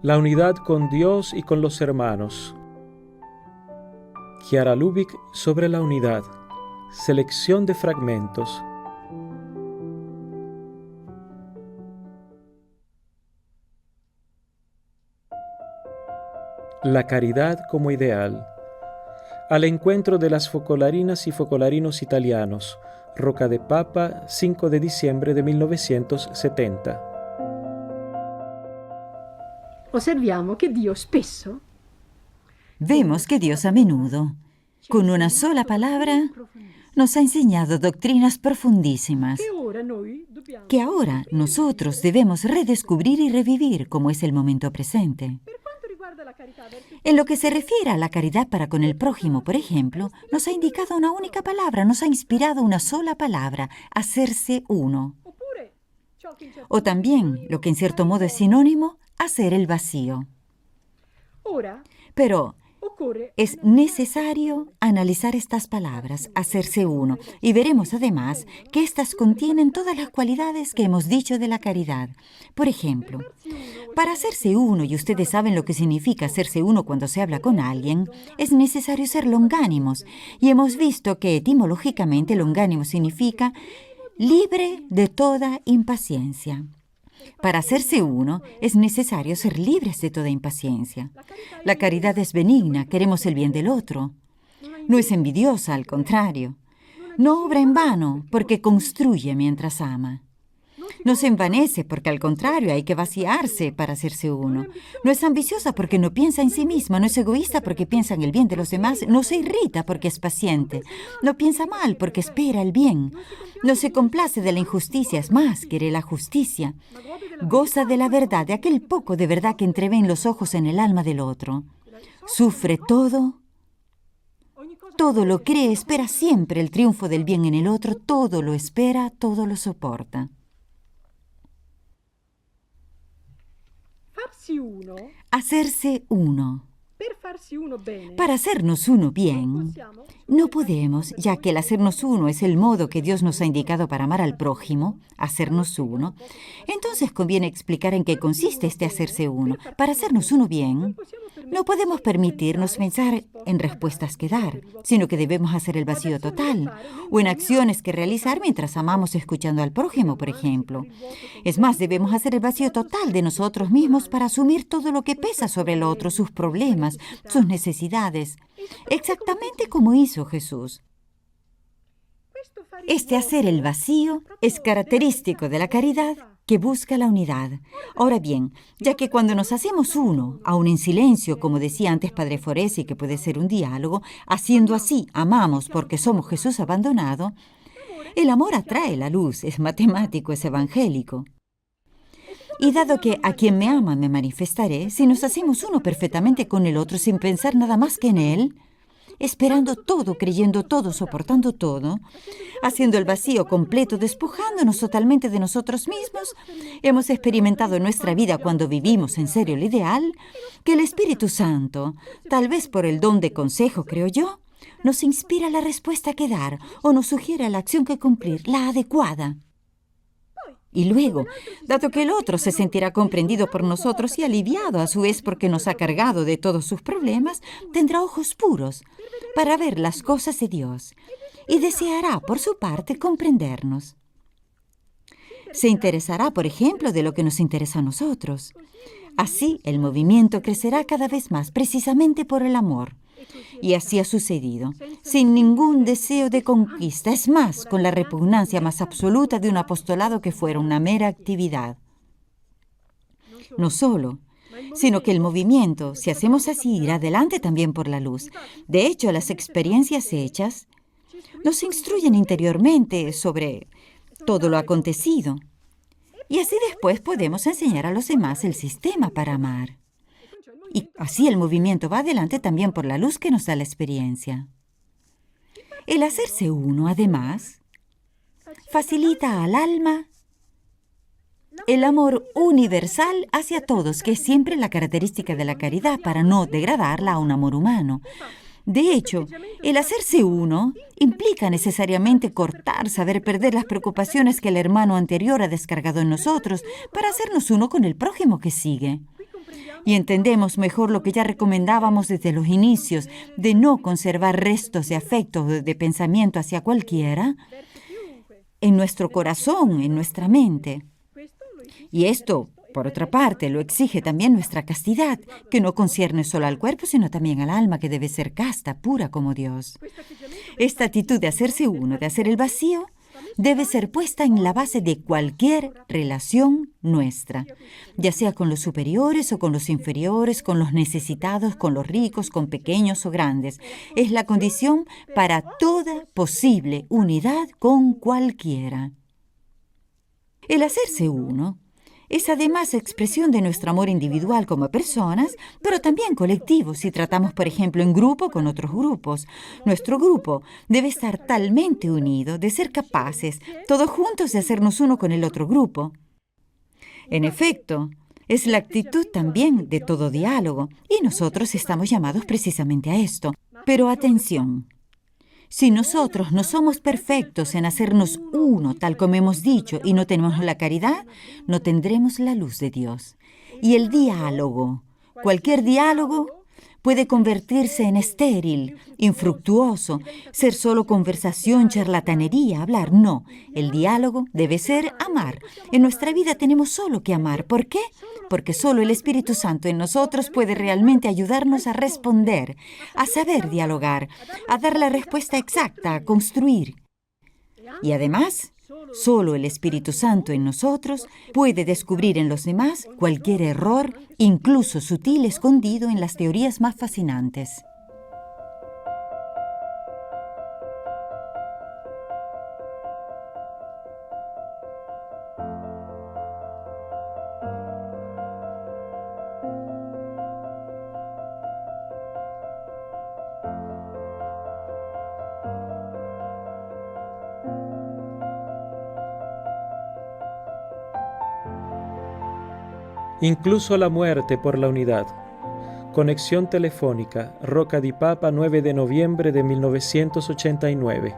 La unidad con Dios y con los hermanos. Chiara Lubich sobre la unidad. Selección de fragmentos. La caridad como ideal. Al encuentro de las focolarinas y focolarinos italianos. Rocca de Papa, 5 de diciembre de 1970. Osserviamo che Dio spesso Vemos que Dios a menudo, con una sola palabra, nos ha enseñado doctrinas profundísimas que ahora nosotros debemos redescubrir y revivir como es el momento presente. En lo que se refiere a la caridad para con el prójimo, por ejemplo, nos ha indicado una única palabra, nos ha inspirado una sola palabra, hacerse uno. O también, lo que en cierto modo es sinónimo, hacer el vacío. Pero es necesario analizar estas palabras, hacerse uno, y veremos además que éstas contienen todas las cualidades que hemos dicho de la caridad. Por ejemplo, para hacerse uno, y ustedes saben lo que significa hacerse uno cuando se habla con alguien, es necesario ser longánimos, y hemos visto que etimológicamente longánimo significa libre de toda impaciencia. Para hacerse uno, es necesario ser libres de toda impaciencia. La caridad es benigna, queremos el bien del otro. No es envidiosa, al contrario. No obra en vano, porque construye mientras ama. No se envanece, porque al contrario hay que vaciarse para hacerse uno. No es ambiciosa porque no piensa en sí misma, no es egoísta porque piensa en el bien de los demás, no se irrita porque es paciente, no piensa mal porque espera el bien, no se complace de la injusticia, es más, quiere la justicia. Goza de la verdad, de aquel poco de verdad que entrevé en los ojos en el alma del otro. Sufre todo lo cree, espera siempre el triunfo del bien en el otro, todo lo espera, todo lo soporta. Hacerse uno. Para hacernos uno bien, no podemos, ya que el hacernos uno es el modo que Dios nos ha indicado para amar al prójimo, hacernos uno, entonces conviene explicar en qué consiste este hacerse uno. Para hacernos uno bien, no podemos permitirnos pensar en respuestas que dar, sino que debemos hacer el vacío total, o en acciones que realizar mientras amamos escuchando al prójimo, por ejemplo. Es más, debemos hacer el vacío total de nosotros mismos para asumir todo lo que pesa sobre el otro, sus problemas, sus necesidades, exactamente como hizo Jesús. Este hacer el vacío es característico de la caridad que busca la unidad. Ahora bien, ya que cuando nos hacemos uno, aun en silencio, como decía antes Padre Foresi, que puede ser un diálogo, haciendo así, amamos porque somos Jesús abandonado, el amor atrae la luz, es matemático, es evangélico. Y dado que a quien me ama me manifestaré, si nos hacemos uno perfectamente con el otro sin pensar nada más que en él, esperando todo, creyendo todo, soportando todo, haciendo el vacío completo, despojándonos totalmente de nosotros mismos, hemos experimentado en nuestra vida cuando vivimos en serio el ideal, que el Espíritu Santo, tal vez por el don de consejo, creo yo, nos inspira la respuesta que dar o nos sugiere la acción que cumplir, la adecuada. Y luego, dado que el otro se sentirá comprendido por nosotros y aliviado a su vez porque nos ha cargado de todos sus problemas, tendrá ojos puros para ver las cosas de Dios y deseará, por su parte, comprendernos. Se interesará, por ejemplo, de lo que nos interesa a nosotros. Así, el movimiento crecerá cada vez más, precisamente por el amor. Y así ha sucedido, sin ningún deseo de conquista, es más, con la repugnancia más absoluta de un apostolado que fuera una mera actividad. No solo, sino que el movimiento, si hacemos así, irá adelante también por la luz. De hecho, las experiencias hechas nos instruyen interiormente sobre todo lo acontecido. Y así después podemos enseñar a los demás el sistema para amar. Y así el movimiento va adelante también por la luz que nos da la experiencia. El hacerse uno, además, facilita al alma el amor universal hacia todos, que es siempre la característica de la caridad, para no degradarla a un amor humano. De hecho, el hacerse uno implica necesariamente cortar, saber perder las preocupaciones que el hermano anterior ha descargado en nosotros para hacernos uno con el prójimo que sigue. y entendemos mejor lo que ya recomendábamos desde los inicios, de no conservar restos de afecto o de pensamiento hacia cualquiera, en nuestro corazón, en nuestra mente. Y esto, por otra parte, lo exige también nuestra castidad, que no concierne solo al cuerpo, sino también al alma, que debe ser casta, pura como Dios. Esta actitud de hacerse uno, de hacer el vacío, debe ser puesta en la base de cualquier relación nuestra, ya sea con los superiores o con los inferiores, con los necesitados, con los ricos, con pequeños o grandes. Es la condición para toda posible unidad con cualquiera. El hacerse uno es además expresión de nuestro amor individual como personas, pero también colectivo si tratamos, por ejemplo, en grupo con otros grupos. Nuestro grupo debe estar talmente unido de ser capaces, todos juntos, de hacernos uno con el otro grupo. En efecto, es la actitud también de todo diálogo, y nosotros estamos llamados precisamente a esto. Pero atención. Si nosotros no somos perfectos en hacernos uno, tal como hemos dicho, y no tenemos la caridad, no tendremos la luz de Dios. Y el diálogo, cualquier diálogo, puede convertirse en estéril, infructuoso, ser solo conversación, charlatanería, hablar. No, el diálogo debe ser amar. En nuestra vida tenemos solo que amar. ¿Por qué? Porque solo el Espíritu Santo en nosotros puede realmente ayudarnos a responder, a saber dialogar, a dar la respuesta exacta, a construir. Y además, solo el Espíritu Santo en nosotros puede descubrir en los demás cualquier error, incluso sutil, escondido en las teorías más fascinantes. Incluso la muerte por la unidad. Conexión telefónica, Rocca di Papa, 9 de noviembre de 1989.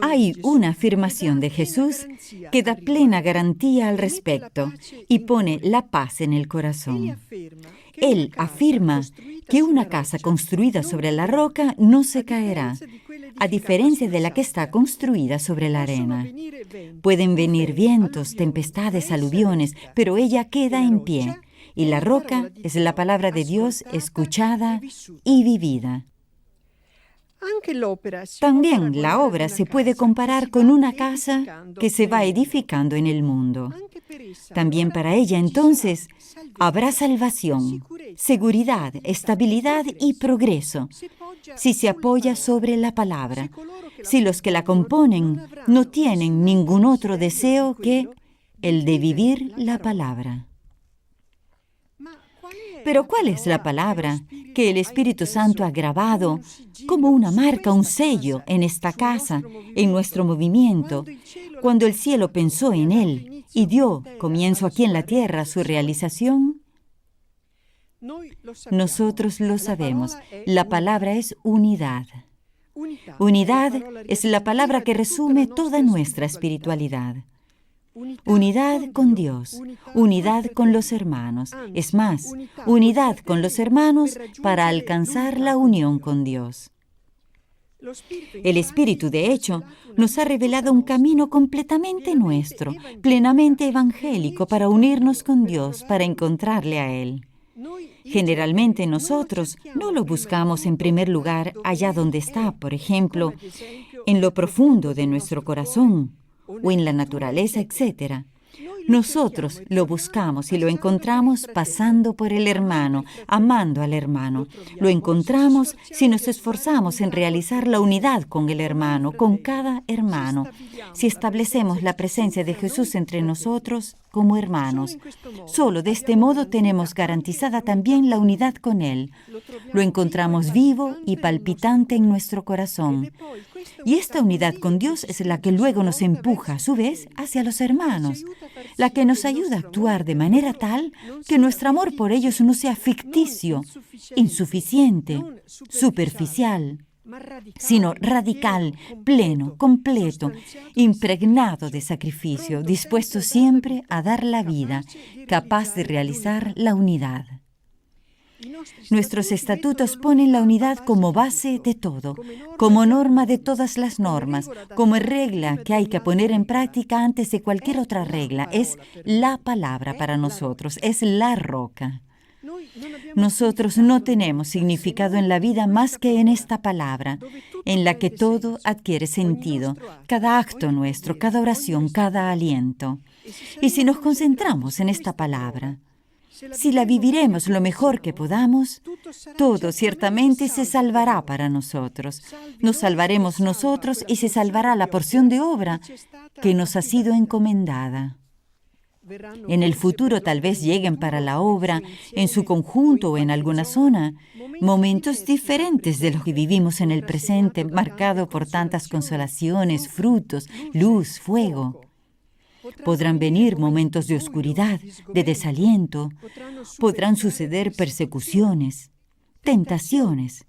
Hay una afirmación de Jesús que da plena garantía al respecto y pone la paz en el corazón. Él afirma que una casa construida sobre la roca no se caerá, a diferencia de la que está construida sobre la arena. Pueden venir vientos, tempestades, aluviones, pero ella queda en pie, y la roca es la palabra de Dios escuchada y vivida. También la obra se puede comparar con una casa que se va edificando en el mundo. También para ella entonces habrá salvación, seguridad, estabilidad y progreso, si se apoya sobre la palabra, si los que la componen no tienen ningún otro deseo que el de vivir la palabra. Pero ¿cuál es la palabra que el Espíritu Santo ha grabado como una marca, un sello en esta casa, en nuestro movimiento, cuando el cielo pensó en él y dio comienzo aquí en la tierra su realización? Nosotros lo sabemos. La palabra es unidad. Unidad es la palabra que resume toda nuestra espiritualidad. Unidad con Dios, unidad con los hermanos. Es más, unidad con los hermanos para alcanzar la unión con Dios. El Espíritu, de hecho, nos ha revelado un camino completamente nuestro, plenamente evangélico, para unirnos con Dios, para encontrarle a Él. Generalmente nosotros no lo buscamos en primer lugar allá donde está, por ejemplo, en lo profundo de nuestro corazón o en la naturaleza, etc. Nosotros lo buscamos y lo encontramos pasando por el hermano, amando al hermano. Lo encontramos si nos esforzamos en realizar la unidad con el hermano, con cada hermano. Si establecemos la presencia de Jesús entre nosotros como hermanos. Solo de este modo tenemos garantizada también la unidad con Él. Lo encontramos vivo y palpitante en nuestro corazón. Y esta unidad con Dios es la que luego nos empuja, a su vez, hacia los hermanos, la que nos ayuda a actuar de manera tal que nuestro amor por ellos no sea ficticio, insuficiente, superficial. sino radical, pleno, completo, impregnado de sacrificio, dispuesto siempre a dar la vida, capaz de realizar la unidad. Nuestros estatutos ponen la unidad como base de todo, como norma de todas las normas, como regla que hay que poner en práctica antes de cualquier otra regla. Es la palabra para nosotros, es la roca. Nosotros no tenemos significado en la vida más que en esta palabra, en la que todo adquiere sentido, cada acto nuestro, cada oración, cada aliento. Y si nos concentramos en esta palabra, si la viviremos lo mejor que podamos, todo ciertamente se salvará para nosotros. Nos salvaremos nosotros y se salvará la porción de obra que nos ha sido encomendada. En el futuro tal vez lleguen para la obra, en su conjunto o en alguna zona, momentos diferentes de los que vivimos en el presente, marcado por tantas consolaciones, frutos, luz, fuego. Podrán venir momentos de oscuridad, de desaliento, podrán suceder persecuciones, tentaciones.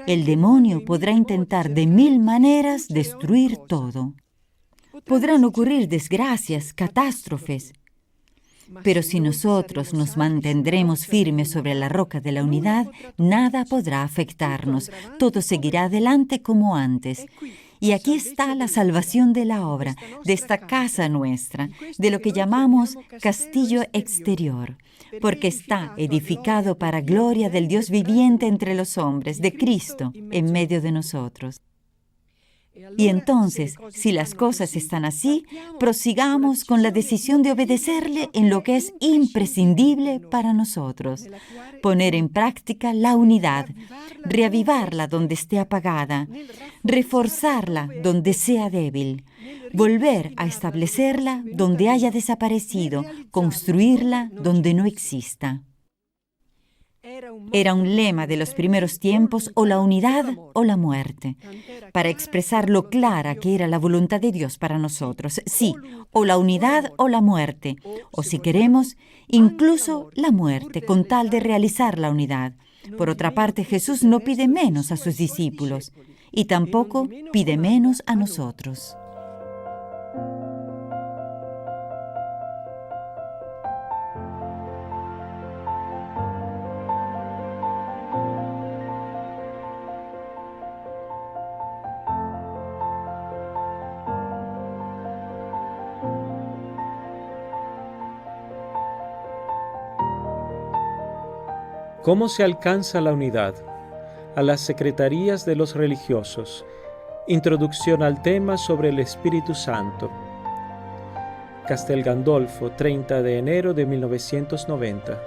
El demonio podrá intentar de 1000 maneras destruir todo. Podrán ocurrir desgracias, catástrofes. Pero si nosotros nos mantendremos firmes sobre la roca de la unidad, nada podrá afectarnos. Todo seguirá adelante como antes. Y aquí está la salvación de la obra, de esta casa nuestra, de lo que llamamos castillo exterior, porque está edificado para gloria del Dios viviente entre los hombres, de Cristo en medio de nosotros. Y entonces, si las cosas están así, prosigamos con la decisión de obedecerle en lo que es imprescindible para nosotros. Poner en práctica la unidad, reavivarla donde esté apagada, reforzarla donde sea débil, volver a establecerla donde haya desaparecido, construirla donde no exista. Era un lema de los primeros tiempos, o la unidad o la muerte, para expresar lo clara que era la voluntad de Dios para nosotros. Sí, o la unidad o la muerte, o si queremos, incluso la muerte, con tal de realizar la unidad. Por otra parte, Jesús no pide menos a sus discípulos, y tampoco pide menos a nosotros. ¿Cómo se alcanza la unidad? A las secretarías de los religiosos. Introducción al tema sobre el Espíritu Santo. Castel Gandolfo, 30 de enero de 1990.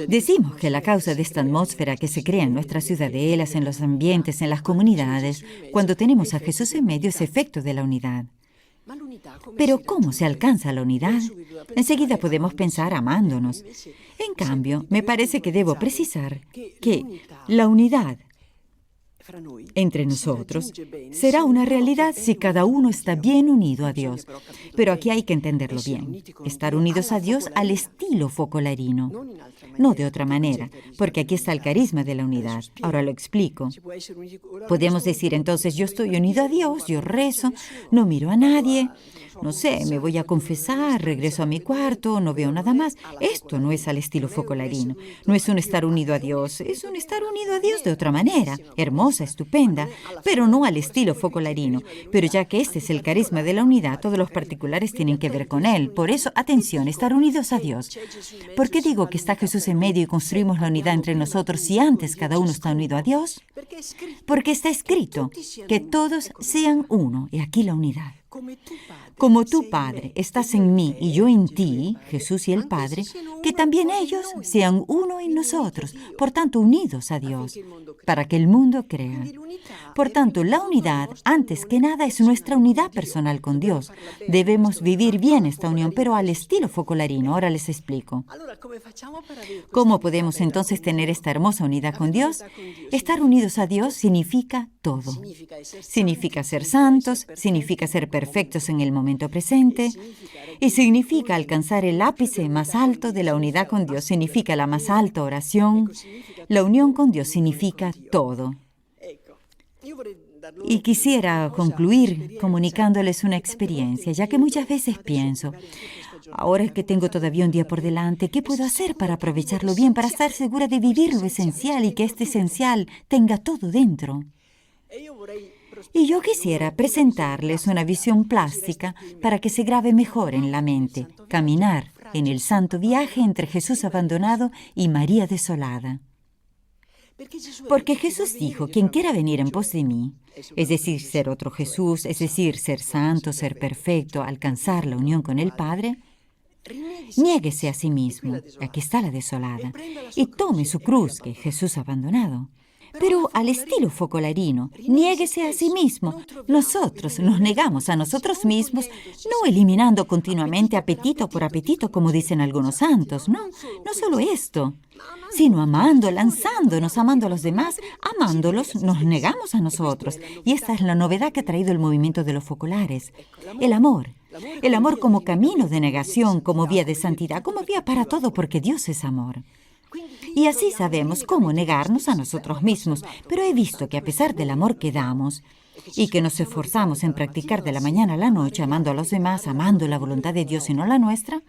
Decimos que la causa de esta atmósfera que se crea en nuestras ciudadelas, en los ambientes, en las comunidades, cuando tenemos a Jesús en medio, es efecto de la unidad. Pero ¿cómo se alcanza la unidad? Enseguida podemos pensar amándonos. En cambio, me parece que debo precisar que la unidad entre nosotros será una realidad si cada uno está bien unido a Dios. Pero aquí hay que entenderlo bien. Estar unidos a Dios al estilo focolarino, no de otra manera, porque aquí está el carisma de la unidad. Ahora lo explico. Podemos decir entonces, yo estoy unido a Dios, yo rezo, no miro a nadie, no sé, me voy a confesar, regreso a mi cuarto, no veo nada más. Esto no es al estilo focolarino, no es un estar unido a Dios, es un estar unido a Dios de otra manera, hermosa, estupenda, pero no al estilo focolarino. Pero ya que este es el carisma de la unidad, todos los particulares tienen que ver con él. Por eso, atención, estar unidos a Dios. ¿Por qué digo que está Jesús en medio y construimos la unidad entre nosotros si antes cada uno está unido a Dios? Porque está escrito que todos sean uno, y aquí la unidad. Como tú, Padre, estás en mí y yo en ti, Jesús y el Padre, que también ellos sean uno en nosotros, por tanto unidos a Dios, para que el mundo crea. Por tanto, la unidad, antes que nada, es nuestra unidad personal con Dios. Debemos vivir bien esta unión, pero al estilo focolarino. Ahora les explico. ¿Cómo podemos entonces tener esta hermosa unidad con Dios? Estar unidos a Dios significa todo. Significa ser santos, significa ser perfectos en el momento momento presente y significa alcanzar el ápice más alto de la unidad con Dios. Significa la más alta oración. La unión con Dios significa todo. Y quisiera concluir comunicándoles una experiencia, ya que muchas veces pienso, ahora que tengo todavía un día por delante, ¿qué puedo hacer para aprovecharlo bien, para estar segura de vivir lo esencial y que este esencial tenga todo dentro? Y yo quisiera presentarles una visión plástica para que se grabe mejor en la mente, caminar en el santo viaje entre Jesús abandonado y María desolada. Porque Jesús dijo, quien quiera venir en pos de mí, es decir, ser otro Jesús, es decir, ser santo, ser perfecto, alcanzar la unión con el Padre, niéguese a sí mismo, aquí está la desolada, y tome su cruz, que Jesús ha abandonado. Pero al estilo focolarino, niéguese a sí mismo. Nosotros nos negamos a nosotros mismos, no eliminando continuamente apetito por apetito, como dicen algunos santos, no solo esto, sino amando, lanzándonos, amando a los demás, amándolos, nos negamos a nosotros. Y esta es la novedad que ha traído el movimiento de los focolares. El amor como camino de negación, como vía de santidad, como vía para todo, porque Dios es amor. Y así sabemos cómo negarnos a nosotros mismos. Pero he visto que a pesar del amor que damos y que nos esforzamos en practicar de la mañana a la noche, amando a los demás, amando la voluntad de Dios y no la nuestra,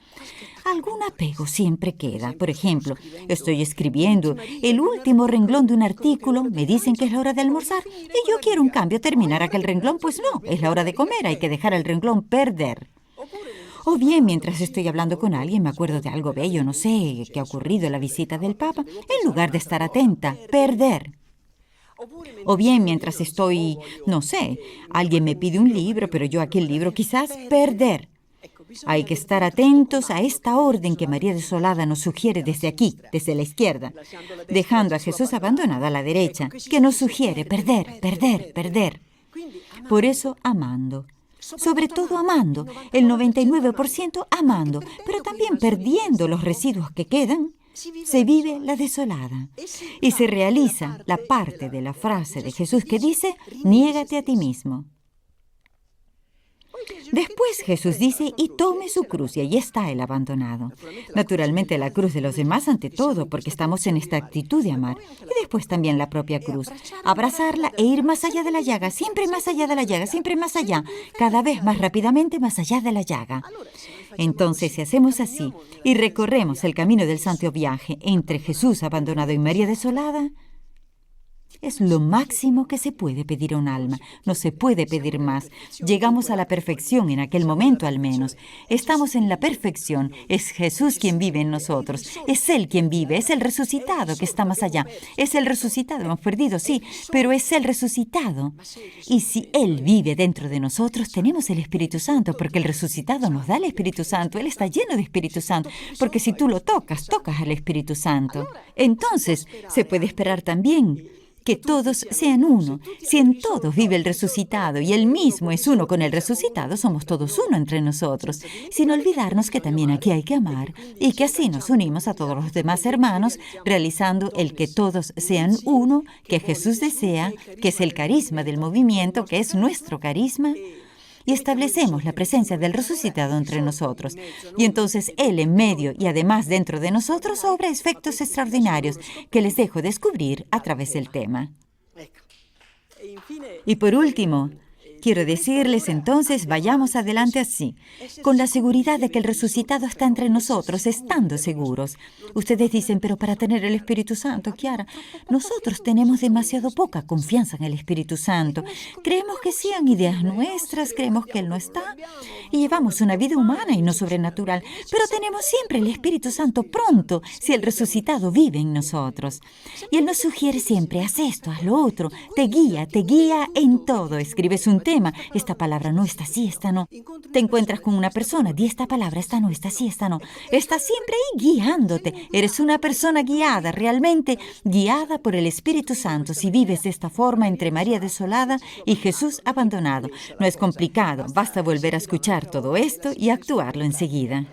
algún apego siempre queda. Por ejemplo, estoy escribiendo el último renglón de un artículo, me dicen que es la hora de almorzar y yo quiero un cambio, terminar aquel renglón. Pues no, es la hora de comer, hay que dejar el renglón perder. O bien, mientras estoy hablando con alguien, me acuerdo de algo bello, no sé, que ha ocurrido en la visita del Papa, en lugar de estar atenta, perder. O bien, mientras estoy, no sé, alguien me pide un libro, pero yo aquel libro quizás, perder. Hay que estar atentos a esta orden que María desolada nos sugiere desde aquí, desde la izquierda, dejando a Jesús abandonado a la derecha, que nos sugiere perder, perder, perder. Por eso, amando. Sobre todo amando, el 99% amando, pero también perdiendo los residuos que quedan, se vive la desolada. Y se realiza la parte de la frase de Jesús que dice, niégate a ti mismo. Después Jesús dice, y tome su cruz, y ahí está el abandonado. Naturalmente la cruz de los demás ante todo, porque estamos en esta actitud de amar. Y después también la propia cruz. Abrazarla e ir más allá de la llaga, siempre más allá de la llaga, siempre más allá, cada vez más rápidamente más allá de la llaga. Entonces, si hacemos así, y recorremos el camino del santo viaje entre Jesús abandonado y María desolada, es lo máximo que se puede pedir a un alma. No se puede pedir más. Llegamos a la perfección en aquel momento al menos. Estamos en la perfección. Es Jesús quien vive en nosotros. Es Él quien vive. Es el resucitado que está más allá. Es el resucitado. Hemos perdido, sí, pero es el resucitado. Y si Él vive dentro de nosotros, tenemos el Espíritu Santo, porque el resucitado nos da el Espíritu Santo. Él está lleno de Espíritu Santo, porque si tú lo tocas, tocas al Espíritu Santo. Entonces, se puede esperar también que todos sean uno. Si en todos vive el resucitado y Él mismo es uno con el resucitado, somos todos uno entre nosotros, sin olvidarnos que también aquí hay que amar y que así nos unimos a todos los demás hermanos, realizando el que todos sean uno, que Jesús desea, que es el carisma del movimiento, que es nuestro carisma, y establecemos la presencia del resucitado entre nosotros. Y entonces Él en medio y además dentro de nosotros obra efectos extraordinarios que les dejo descubrir a través del tema. Y por último, quiero decirles entonces, vayamos adelante así, con la seguridad de que el resucitado está entre nosotros, estando seguros. Ustedes dicen, pero para tener el Espíritu Santo, Chiara, nosotros tenemos demasiado poca confianza en el Espíritu Santo. Creemos que sean ideas nuestras, creemos que Él no está, y llevamos una vida humana y no sobrenatural, pero tenemos siempre el Espíritu Santo pronto, si el resucitado vive en nosotros. Y Él nos sugiere siempre, haz esto, haz lo otro, te guía en todo. Escribes un tema, esta palabra no, esta sí, esta no. Te encuentras con una persona, di esta palabra, esta no, esta sí, esta no. Estás siempre ahí guiándote. Eres una persona guiada, realmente guiada por el Espíritu Santo, si vives de esta forma entre María desolada y Jesús abandonado. No es complicado, basta volver a escuchar todo esto y actuarlo enseguida.